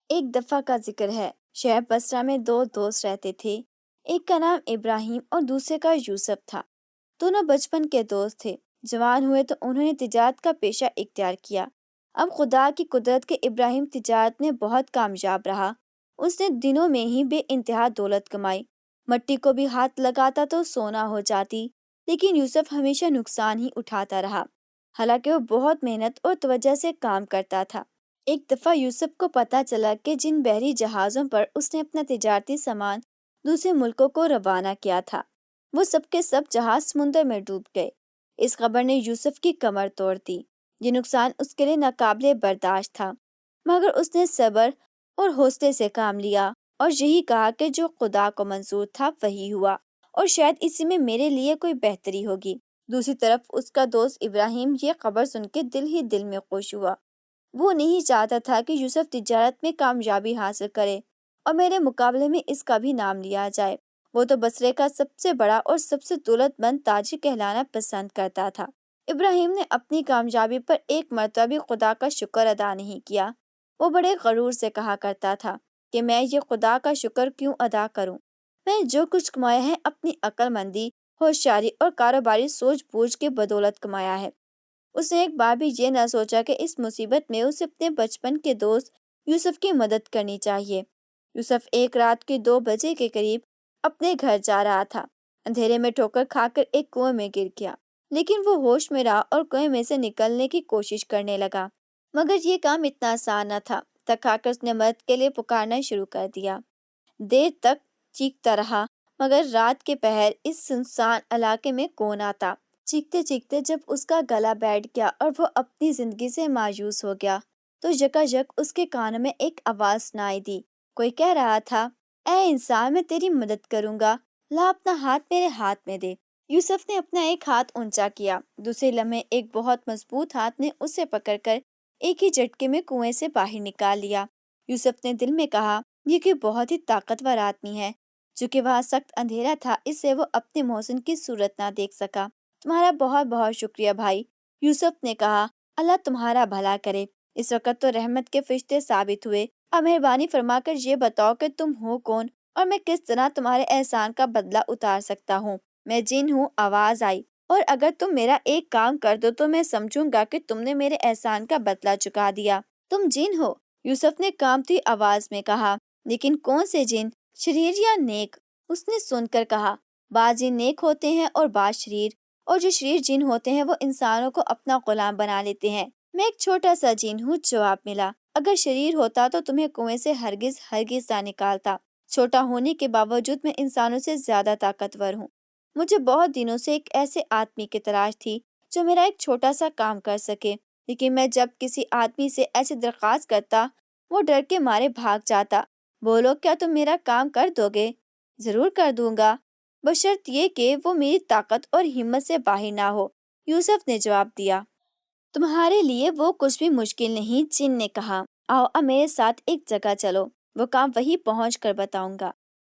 ایک دفعہ کا ذکر ہے، شہر بصرہ میں دو دوست رہتے تھے۔ ایک کا نام ابراہیم اور دوسرے کا یوسف تھا۔ دونوں بچپن کے دوست تھے۔ جوان ہوئے تو انہوں نے تجارت کا پیشہ اختیار کیا۔ اب خدا کی قدرت کے ابراہیم تجارت میں بہت کامیاب رہا۔ اس نے دنوں میں ہی بے انتہا دولت کمائی۔ مٹی کو بھی ہاتھ لگاتا تو سونا ہو جاتی، لیکن یوسف ہمیشہ نقصان ہی اٹھاتا رہا، حالانکہ وہ بہت محنت اور توجہ سے کام کرتا تھا۔ ایک دفعہ یوسف کو پتہ چلا کہ جن بحری جہازوں پر اس نے اپنا تجارتی سامان دوسرے ملکوں کو روانہ کیا تھا، وہ سب کے سب جہاز سمندر میں ڈوب گئے۔ اس خبر نے یوسف کی کمر توڑ دی۔ یہ نقصان اس کے لیے ناقابل برداشت تھا، مگر اس نے صبر اور حوصلے سے کام لیا اور یہی کہا کہ جو خدا کو منظور تھا وہی ہوا، اور شاید اسی میں میرے لیے کوئی بہتری ہوگی۔ دوسری طرف اس کا دوست ابراہیم یہ خبر سن کے دل ہی دل میں خوش ہوا۔ وہ نہیں چاہتا تھا کہ یوسف تجارت میں کامیابی حاصل کرے اور میرے مقابلے میں اس کا بھی نام لیا جائے۔ وہ تو بصرے کا سب سے بڑا اور سب سے دولت مند تاجر کہلانا پسند کرتا تھا۔ ابراہیم نے اپنی کامیابی پر ایک مرتبہ بھی خدا کا شکر ادا نہیں کیا۔ وہ بڑے غرور سے کہا کرتا تھا کہ میں یہ خدا کا شکر کیوں ادا کروں؟ میں جو کچھ کمایا ہے اپنی عقل مندی، ہوشیاری اور کاروباری سوچ بوجھ کے بدولت کمایا ہے۔ اس نے ایک بار بھی یہ نہ سوچا کہ اس مصیبت میں اسے اپنے بچپن کے دوست یوسف کی مدد کرنی چاہیے۔ یوسف ایک رات کے 2 بجے کے قریب اپنے گھر جا رہا تھا۔ اندھیرے میں ٹھوکر کھا کر ایک کنویں میں گر گیا، لیکن وہ ہوش میں رہا اور کنویں میں سے نکلنے کی کوشش کرنے لگا، مگر یہ کام اتنا آسان نہ تھا۔ تھک کھا کر اس نے مدد کے لیے پکارنا شروع کر دیا۔ دیر تک چیختا رہا، مگر رات کے پہر اس سنسان علاقے میں کون آتا؟ چیختے چیختے جب اس کا گلا بیٹھ گیا اور وہ اپنی زندگی سے مایوس ہو گیا تو یکایک اس کے کانوں میں ایک آواز سنائی دی۔ کوئی کہہ رہا تھا، اے انسان، میں تیری مدد کروں گا، لا اپنا ہاتھ میرے ہاتھ میں دے۔ یوسف نے اپنا ایک ہاتھ اونچا کیا، دوسرے لمحے ایک بہت مضبوط ہاتھ نے اسے پکڑ کر ایک ہی جھٹکے میں کنویں سے باہر نکال لیا۔ یوسف نے دل میں کہا، یہ کوئی بہت ہی طاقتور آدمی ہے۔ چونکہ وہاں سخت اندھیرا تھا، اس سے وہ اپنے محسن کی صورت نہ دیکھ سکا۔ تمہارا بہت بہت شکریہ بھائی، یوسف نے کہا، اللہ تمہارا بھلا کرے۔ اس وقت تو رحمت کے فرشتے ثابت ہوئے۔ اب مہربانی فرما کر یہ بتاؤ کہ تم ہو کون اور میں کس طرح تمہارے احسان کا بدلہ اتار سکتا ہوں؟ میں جن ہوں، آواز آئی، اور اگر تم میرا ایک کام کر دو تو میں سمجھوں گا کہ تم نے میرے احسان کا بدلہ چکا دیا۔ تم جن ہو، یوسف نے کانپتی آواز میں کہا، لیکن کون سے جن، شریر یا نیک؟ اس نے سن کر کہا، بعض جن نیک ہوتے ہیں اور بعض شریر، اور جو شریر جن ہوتے ہیں وہ انسانوں کو اپنا غلام بنا لیتے ہیں۔ میں ایک چھوٹا سا جن ہوں، جواب ملا۔ اگر شریر ہوتا تو تمہیں کنویں سے ہرگز ہرگز نہ نکالتا۔ چھوٹا ہونے کے باوجود میں انسانوں سے زیادہ طاقتور ہوں۔ مجھے بہت دنوں سے ایک ایسے آدمی کی تلاش تھی جو میرا ایک چھوٹا سا کام کر سکے، لیکن میں جب کسی آدمی سے ایسی درخواست کرتا وہ ڈر کے مارے بھاگ جاتا۔ بولو، کیا تم میرا کام کر دو گے؟ ضرور کر دوں گا، بشرط یہ کہ وہ میری طاقت اور ہمت سے باہر نہ ہو، یوسف نے جواب دیا۔ تمہارے لیے وہ کچھ بھی مشکل نہیں، جن نے کہا، آؤ اب میرے ساتھ ایک جگہ چلو، وہ کام وہیں پہنچ کر بتاؤں گا۔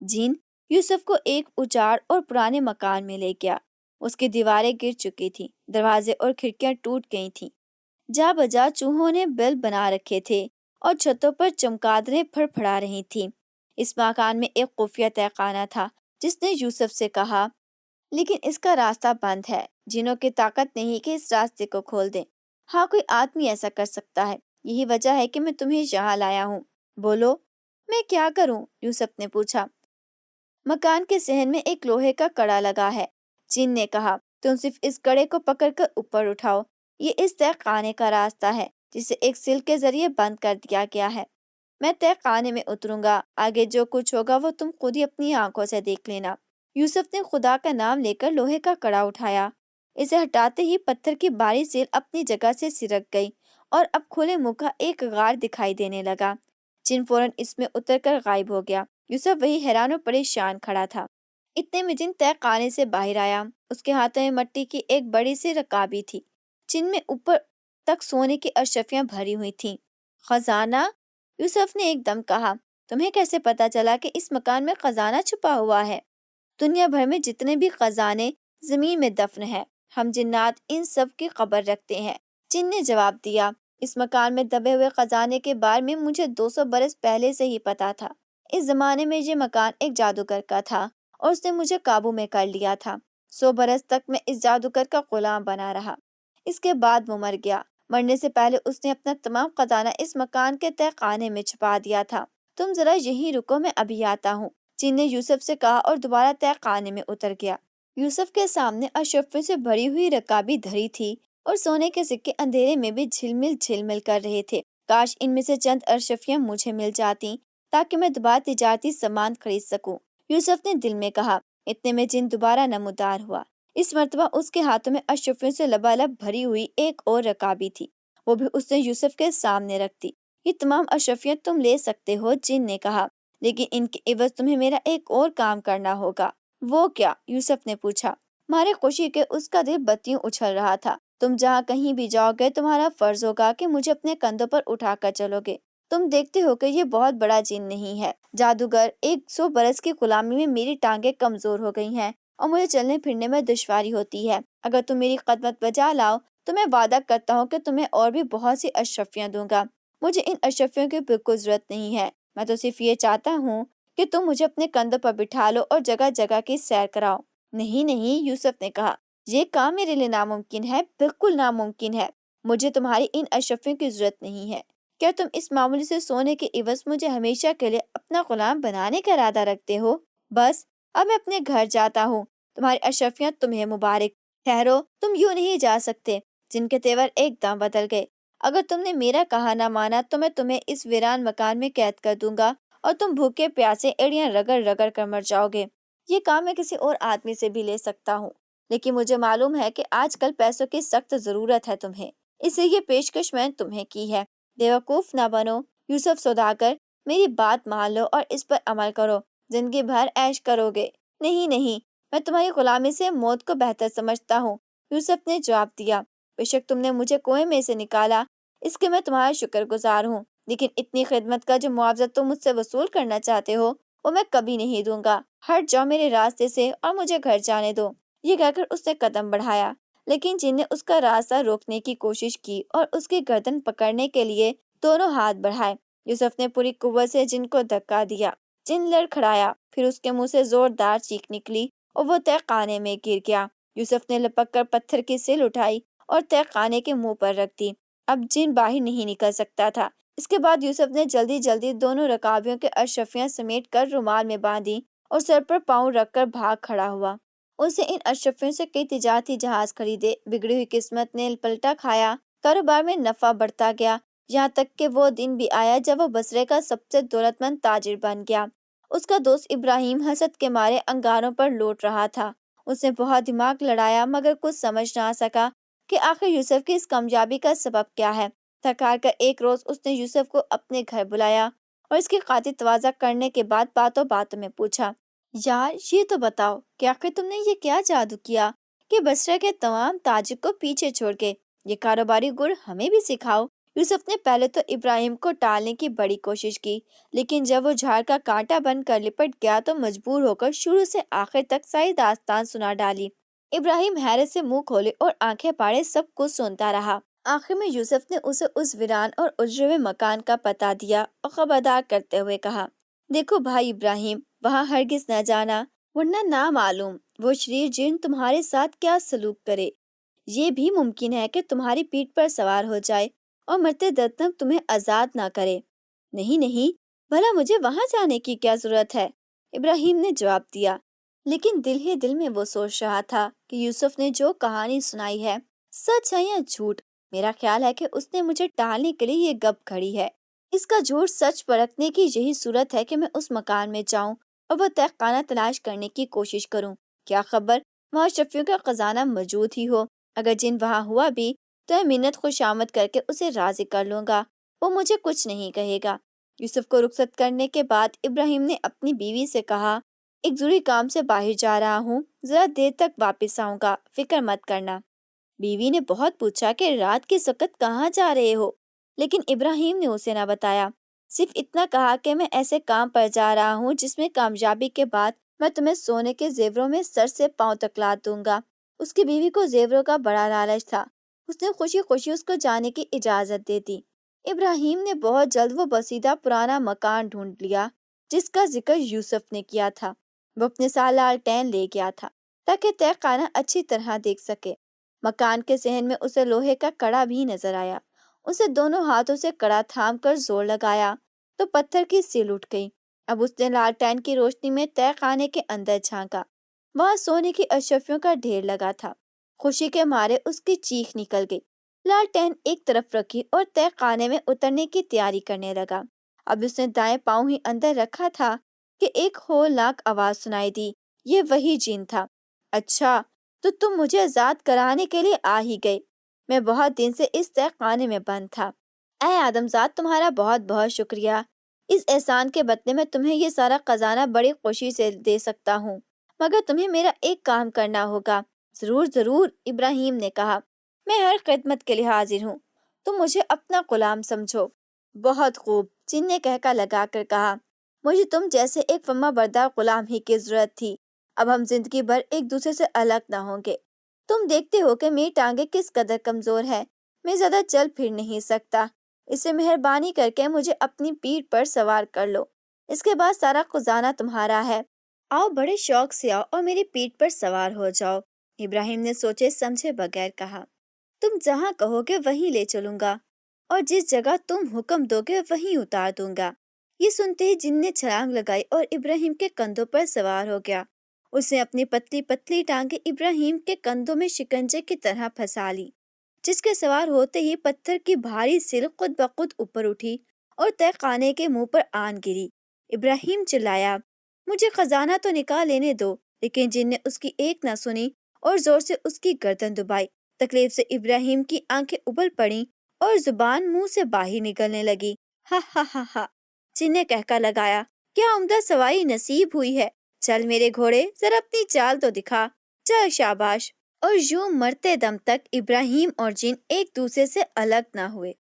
جن یوسف کو ایک اجاڑ اور پرانے مکان میں لے گیا۔ اس کی دیواریں گر چکی تھیں، دروازے اور کھڑکیاں ٹوٹ گئی تھیں، جا بجا چوہوں نے بل بنا رکھے تھے اور چھتوں پر چمگادڑیں پھڑ پھڑا رہی تھیں۔ اس مکان میں ایک خفیہ تہہ خانہ تھا، جس نے یوسف سے کہا، لیکن اس کا راستہ بند ہے، جنوں کی طاقت نہیں کہ اس راستے کو کھول دیں۔ ہاں، کوئی آدمی ایسا کر سکتا ہے، یہی وجہ ہے کہ میں تمہیں یہاں لایا ہوں۔ بولو، میں کیا کروں؟ یوسف نے پوچھا۔ مکان کے صحن میں ایک لوہے کا کڑا لگا ہے، جن نے کہا، تم صرف اس کڑے کو پکڑ کر اوپر اٹھاؤ، یہ اس تہہ خانے کا راستہ ہے جسے ایک سل کے ذریعے بند کر دیا گیا ہے۔ میں تہہ خانے میں اتروں گا، آگے جو کچھ ہوگا وہ تم خود ہی اپنی آنکھوں سے دیکھ لینا۔ یوسف نے خدا کا نام لے کر لوہے کا کڑا اٹھایا۔ اسے ہٹاتے ہی پتھر کی باری سیل اپنی جگہ سے سرک گئی اور اب کھلے منہ کا ایک غار دکھائی دینے لگا۔ جن فوراً اس میں اتر کر غائب ہو گیا۔ یوسف وہی حیران و پریشان کھڑا تھا۔ اتنے میں جن تہہ خانے سے باہر آیا۔ اس کے ہاتھوں میں مٹی کی ایک بڑی سی رکابی تھی، جن میں اوپر تک سونے کی اشرفیاں بھری ہوئی تھیں۔ خزانہ؟ یوسف نے ایک دم کہا، تمہیں کیسے پتا چلا کہ اس مکان میں خزانہ چھپا ہوا ہے؟ دنیا بھر میں جتنے بھی خزانے زمین میں دفن ہیں، ہم جنات ان سب کی خبر رکھتے ہیں، جن نے جواب دیا۔ اس مکان میں دبے ہوئے خزانے کے بارے میں مجھے 200 برس پہلے سے ہی پتا تھا۔ اس زمانے میں یہ مکان ایک جادوگر کا تھا اور اس نے مجھے قابو میں کر لیا تھا۔ 100 برس تک میں اس جادوگر کا غلام بنا رہا۔ اس کے بعد وہ مر گیا۔ مرنے سے پہلے اس نے اپنا تمام خزانہ اس مکان کے تہہ خانے میں چھپا دیا تھا۔ تم ذرا یہیں رکو، میں ابھی آتا ہوں، جن نے یوسف سے کہا اور دوبارہ تہہ خانے میں اتر گیا۔ یوسف کے سامنے اشرفیوں سے بھری ہوئی رکابی دھری تھی اور سونے کے سکے اندھیرے میں بھی جھلمل کر رہے تھے۔ کاش ان میں سے چند اشرفیاں مجھے مل جاتی تاکہ میں دوبارہ تجارتی سامان خرید سکوں، یوسف نے دل میں کہا۔ اتنے میں جن دوبارہ نمودار ہوا۔ اس مرتبہ اس کے ہاتھوں میں اشرفیوں سے لبالب بھری ہوئی ایک اور رکابی تھی، وہ بھی اس نے یوسف کے سامنے رکھ دی۔ یہ تمام اشرفیاں تم لے سکتے ہو، جن نے کہا، لیکن ان کے عوض تمہیں میرا ایک اور کام کرنا ہوگا۔ وہ کیا؟ یوسف نے پوچھا۔ مارے خوشی کے اس کا دل بتیوں اچھل رہا تھا۔ تم جہاں کہیں بھی جاؤ گے تمہارا فرض ہوگا کہ مجھے اپنے کندھوں پر اٹھا کر چلو گے۔ تم دیکھتے ہو کہ یہ بہت بڑا جن نہیں ہے جادوگر، 100 برس کی غلامی میں میری ٹانگیں کمزور ہو گئی ہیں اور مجھے چلنے پھرنے میں دشواری ہوتی ہے۔ اگر تم میری خدمت بجا لاؤ تو میں وعدہ کرتا ہوں کہ تمہیں اور بھی بہت سی اشرفیاں دوں گا۔ مجھے ان اشرفیوں کی بالکل ضرورت نہیں ہے، میں تو صرف یہ چاہتا ہوں کہ تم مجھے اپنے کندھوں پر بٹھا لو اور جگہ جگہ کی سیر کراؤ۔ نہیں نہیں، یوسف نے کہا، یہ کام میرے لیے ناممکن ہے، بالکل ناممکن ہے۔ مجھے تمہاری ان اشرفیوں کی ضرورت نہیں ہے۔ کیا تم اس معمولی سے سونے کے عوض مجھے ہمیشہ کے لیے اپنا غلام بنانے کا ارادہ رکھتے ہو؟ بس اب میں اپنے گھر جاتا ہوں، تمہاری اشرفیاں تمہیں مبارک۔ ٹھہرو، تم یوں نہیں جا سکتے۔ جن کے تیور ایک دم بدل گئے۔ اگر تم نے میرا کہا نہ مانا تو میں تمہیں اس ویران مکان میں قید کر دوں گا اور تم بھوکے پیاسے ایڑیاں رگڑ رگڑ کر مر جاؤ گے۔ یہ کام میں کسی اور آدمی سے بھی لے سکتا ہوں، لیکن مجھے معلوم ہے کہ آج کل پیسوں کی سخت ضرورت ہے تمہیں، اس لیے یہ پیشکش میں نے تمہیں کی ہے۔ بیوقوف نہ بنو یوسف سوداگر، میری بات مان لو اور اس پر عمل کرو، زندگی بھر عیش کرو گے۔ نہیں نہیں، میں تمہاری غلامی سے موت کو بہتر سمجھتا ہوں، یوسف نے جواب دیا۔ بے شک تم نے مجھے کنویں میں سے نکالا، اس کے میں تمہارا شکر گزار ہوں، لیکن اتنی خدمت کا جو معاوضہ تم مجھ سے وصول کرنا چاہتے ہو وہ میں کبھی نہیں دوں گا۔ ہٹ جاؤ میرے راستے سے اور مجھے گھر جانے دو۔ یہ کہہ کر اس نے قدم بڑھایا، لیکن جن نے اس کا راستہ روکنے کی کوشش کی اور اس کی گردن پکڑنے کے لیے دونوں ہاتھ بڑھائے۔ یوسف نے پوری قوت سے جن کو دھکا دیا، جن لڑکھڑایا، پھر اس کے منہ سے زوردار چیخ نکلی اور وہ تہہ خانے میں گر گیا۔ یوسف نے لپک کر پتھر کی سل اٹھائی اور تہہ خانے کے منہ پر رکھ دی۔ اب جن باہر نہیں نکل سکتا تھا۔ اس کے بعد یوسف نے جلدی جلدی دونوں رکابیوں کے اشرفیاں سمیٹ کر رومال میں باندھی اور سر پر پاؤں رکھ کر بھاگ کھڑا ہوا۔ اسے ان اشرفیوں سے کئی تجارتی جہاز خریدے۔ بگڑی ہوئی قسمت نے پلٹا کھایا، کاروبار میں نفع بڑھتا گیا، یہاں تک کہ وہ دن بھی آیا جب وہ بصرے کا سب سے دولت مند تاجر بن گیا۔ اس کا دوست ابراہیم حسد کے مارے انگاروں پر لوٹ رہا تھا۔ اس نے بہت دماغ لڑایا مگر کچھ سمجھ نہ سکا کہ آخر یوسف کی اس کامیابی کا سبب کیا ہے۔ تھک ہار کر ایک روز اس نے یوسف کو اپنے گھر بلایا اور اس کی خاطر تواضع کرنے کے بعد باتوں باتوں میں پوچھا، یار یہ تو بتاؤ کہ آخر تم نے یہ کیا جادو کیا کہ بصرہ کے تمام تاجر کو پیچھے چھوڑ کے یہ کاروباری گڑ ہمیں بھی سکھاؤ۔ یوسف نے پہلے تو ابراہیم کو ٹالنے کی بڑی کوشش کی، لیکن جب وہ جھاڑ کا کانٹا بن کر لپٹ گیا تو مجبور ہو کر شروع سے آخر تک ساری داستان سنا ڈالی۔ ابراہیم حیرت سے منہ کھولے اور آنکھیں پاڑے سب کچھ سنتا رہا۔ آخر میں یوسف نے اسے اس ویران اور اجڑے ہوئے مکان کا پتہ دیا اور خبردار کرتے ہوئے کہا، دیکھو بھائی ابراہیم، وہاں ہرگز نہ جانا، ورنہ نہ معلوم وہ شریر جن تمہارے ساتھ کیا سلوک کرے۔ یہ بھی ممکن ہے کہ تمہاری پیٹھ پر سوار ہو جائے اور مرتے دم تک تمہیں آزاد نہ کرے۔ نہیں نہیں، بھلا مجھے وہاں جانے کی کیا ضرورت ہے؟ ابراہیم نے جواب دیا، لیکن دل ہی دل میں وہ سوچ رہا تھا کہ یوسف نے جو کہانی سنائی ہے سچ ہے یا جھوٹ۔ میرا خیال ہے کہ اس نے مجھے ٹالنے کے لیے یہ گپ کھڑی ہے۔ اس کا جھوٹ سچ پرکھنے کی یہی صورت ہے کہ میں اس مکان میں جاؤں اور وہ تہہ خانہ تلاش کرنے کی کوشش کروں۔ کیا خبر وہاں اشرفیوں کا خزانہ موجود ہی ہو۔ اگر جن وہاں ہوا بھی تو میں منت خوش آمد کر کے اسے راضی کر لوں گا، وہ مجھے کچھ نہیں کہے گا۔ یوسف کو رخصت کرنے کے بعد ابراہیم نے اپنی بیوی سے کہا، ایک ضروری کام سے باہر جا رہا ہوں، ذرا دیر تک واپس آؤں گا، فکر مت کرنا۔ بیوی نے بہت پوچھا کہ رات کے وقت کہاں جا رہے ہو، لیکن ابراہیم نے اسے نہ بتایا، صرف اتنا کہا کہ میں ایسے کام پر جا رہا ہوں جس میں کامیابی کے بعد میں تمہیں سونے کے زیوروں میں سر سے پاؤں تک لاد دوں گا۔ اس کی بیوی کو زیوروں کا بڑا لالچ تھا، اس نے خوشی خوشی اس کو جانے کی اجازت دے دی۔ ابراہیم نے بہت جلد وہ بسیدہ پرانا مکان ڈھونڈ لیا جس کا ذکر یوسف نے کیا تھا۔ وہ اپنے ساتھ لالٹین لے گیا تھا تاکہ تہہ خانہ اچھی طرح دیکھ سکے۔ مکان کے صحن میں اسے لوہے کا کڑا بھی نظر آیا۔ اسے دونوں ہاتھوں سے کڑا تھام کر زور لگایا تو پتھر کی سیل اٹھ گئی۔ اب اس نے لالٹین کی روشنی میں تہہ خانے کے اندر جھانکا۔ وہاں سونے کی اشرفیوں کا ڈھیر لگا تھا۔ خوشی کے مارے اس کی چیخ نکل گئی۔ لالٹین ایک طرف رکھی اور تہہ خانے میں اترنے کی تیاری کرنے لگا۔ اب اس نے دائیں پاؤں ہی اندر رکھا تھا کہ ایک ہولناک آواز سنائی دی۔ یہ وہی جن تھا۔ اچھا، تو تم مجھے آزاد کرانے کے لیے آ ہی گئے۔ میں بہت دن سے اس تہہ خانے میں بند تھا۔ اے آدمزاد، تمہارا بہت بہت شکریہ۔ اس احسان کے بدلے میں تمہیں یہ سارا خزانہ بڑی خوشی سے دے سکتا ہوں، مگر تمہیں میرا ایک کام کرنا ہوگا۔ ضرور ضرور، ابراہیم نے کہا، میں ہر خدمت کے لیے حاضر ہوں۔ تم مجھے اپنا غلام سمجھو۔ بہت خوب، جن نے کہکا لگا کر کہا، مجھے تم جیسے ایک فرما بردار غلام ہی کی ضرورت تھی۔ اب ہم زندگی بھر ایک دوسرے سے الگ نہ ہوں گے۔ تم دیکھتے ہو کہ میری ٹانگیں کس قدر کمزور ہے۔ میں زیادہ چل پھر نہیں سکتا۔ اسے مہربانی کر کے مجھے اپنی پیٹھ پر سوار کر لو۔ اس کے بعد سارا خزانہ تمہارا ہے۔ آؤ، بڑے شوق سے آؤ اور میری پیٹھ پر سوار ہو جاؤ۔ ابراہیم نے سوچے سمجھے بغیر کہا، تم جہاں کہو گے وہیں لے چلوں گا، اور جس جگہ تم حکم دو گے وہیں اتار دوں گا۔ یہ سنتے ہی جن نے چھلانگ لگائی اور ابراہیم کے کندھوں پر سوار ہو گیا۔ اس نے اپنی پتلی پتلی ٹانگیں ابراہیم کے کندھوں میں شکنجے کی طرح پھنسا لی، جس کے سوار ہوتے ہی پتھر کی بھاری سل خود بخود اوپر اٹھی اور تہہ خانے کے منہ پر آن گری۔ ابراہیم چلایا، مجھے خزانہ تو نکال لینے دو، لیکن جن نے اس کی ایک نہ سنی اور زور سے اس کی گردن دبائی۔ تکلیف سے ابراہیم کی آنکھیں ابل پڑیں اور زبان منہ سے باہر نکلنے لگی۔ ہا ہا ہا ہا، جن نے کہکا لگایا، کیا عمدہ سواری نصیب ہوئی ہے۔ چل میرے گھوڑے، ذرا اپنی چال تو دکھا۔ چل شاباش۔ اور یوں مرتے دم تک ابراہیم اور جن ایک دوسرے سے الگ نہ ہوئے۔